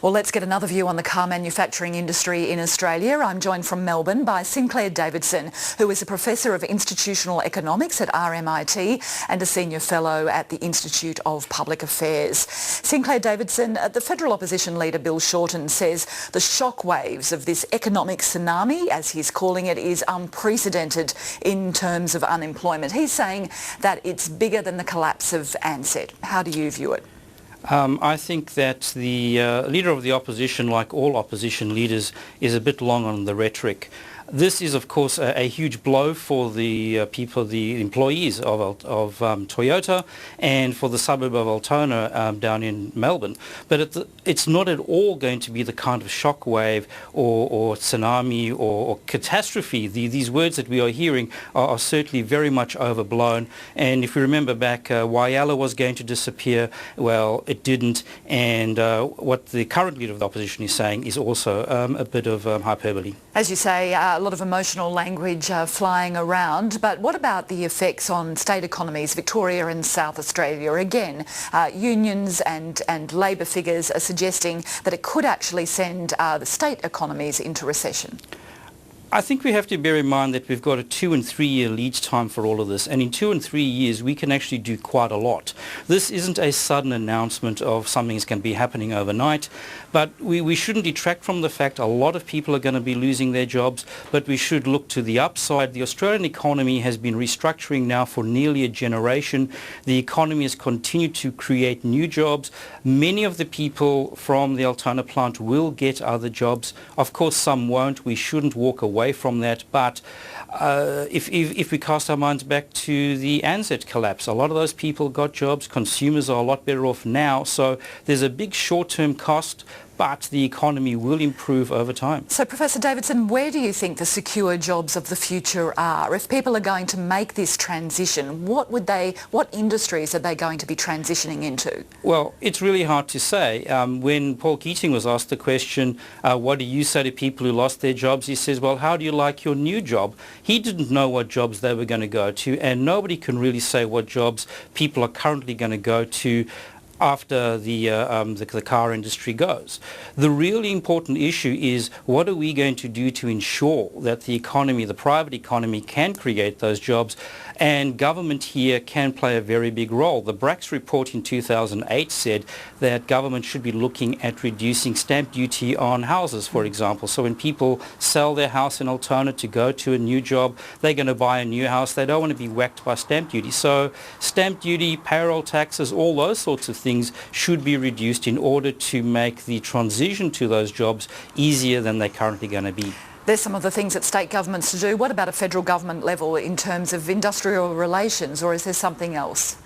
Well, let's get another view on the car manufacturing industry in Australia. I'm joined from Melbourne by Sinclair Davidson, who is a Professor of Institutional Economics at RMIT and a Senior Fellow at the Institute of Public Affairs. Sinclair Davidson, the federal opposition leader Bill Shorten says the shockwaves of this economic tsunami, as he's calling it, is unprecedented in terms of unemployment. He's saying that it's bigger than the collapse of ANZ. How do you view it? I think that the leader of the opposition, like all opposition leaders, is a bit long on the rhetoric. This is, of course, a huge blow for the people, the employees of Toyota and for the suburb of Altona down in Melbourne. But it's not at all going to be the kind of shockwave or tsunami or catastrophe. These words that we are hearing are certainly very much overblown. And if you remember back, Whyalla was going to disappear. Well, it didn't. And what the current leader of the opposition is saying is also a bit of hyperbole. As you say, a lot of emotional language flying around, but what about the effects on state economies, Victoria and South Australia? Again, unions and labour figures are suggesting that it could actually send the state economies into recession. I think we have to bear in mind that we've got a 2 and 3 year lead time for all of this, and in 2 and 3 years we can actually do quite a lot. This isn't a sudden announcement of something that's going to be happening overnight, but we shouldn't detract from the fact a lot of people are going to be losing their jobs, but we should look to the upside. The Australian economy has been restructuring now for nearly a generation. The economy has continued to create new jobs. Many of the people from the Altona plant will get other jobs. Of course, some won't. We shouldn't walk away from that, but if we cast our minds back to the ANZ collapse, a lot of those people got jobs. Consumers are a lot better off now, so there's a big short-term cost, but the economy will improve over time. So, Professor Davidson, where do you think the secure jobs of the future are? If people are going to make this transition, what industries are they going to be transitioning into? Well, it's really hard to say. When Paul Keating was asked the question, what do you say to people who lost their jobs? He says, well, how do you like your new job? He didn't know what jobs they were going to go to, and nobody can really say what jobs people are currently going to go to after the car industry goes. The really important issue is, what are we going to do to ensure that the economy, the private economy, can create those jobs, and government here can play a very big role. The Brax report in 2008 said that government should be looking at reducing stamp duty on houses, for example. So when people sell their house in Altona to go to a new job, they're going to buy a new house. They don't want to be whacked by stamp duty. So stamp duty, payroll taxes, all those sorts of things should be reduced in order to make the transition to those jobs easier than they're currently going to be. There's some of the things that state governments to do. What about a federal government level in terms of industrial relations, or is there something else?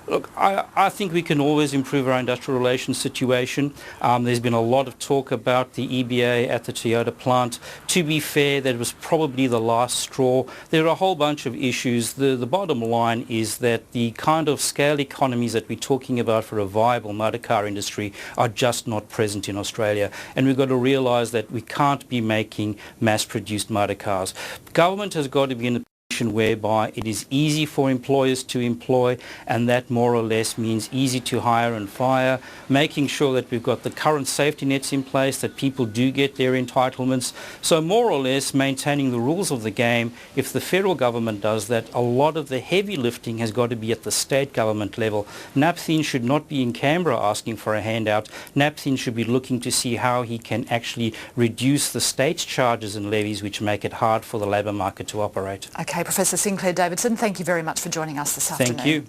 Look, I think we can always improve our industrial relations situation. There's been a lot of talk about the EBA at the Toyota plant. To be fair, that was probably the last straw. There are a whole bunch of issues. The bottom line is that the kind of scale economies that we're talking about for a viable motor car industry are just not present in Australia. And we've got to realise that we can't be making mass-produced motor cars. Government has got to be in a whereby it is easy for employers to employ, and that more or less means easy to hire and fire, making sure that we've got the current safety nets in place, that people do get their entitlements. So more or less maintaining the rules of the game. If the federal government does that, a lot of the heavy lifting has got to be at the state government level. Napthine should not be in Canberra asking for a handout. Napthine should be looking to see how he can actually reduce the state's charges and levies, which make it hard for the labour market to operate. Okay, Professor Sinclair Davidson, thank you very much for joining us this afternoon. Thank you.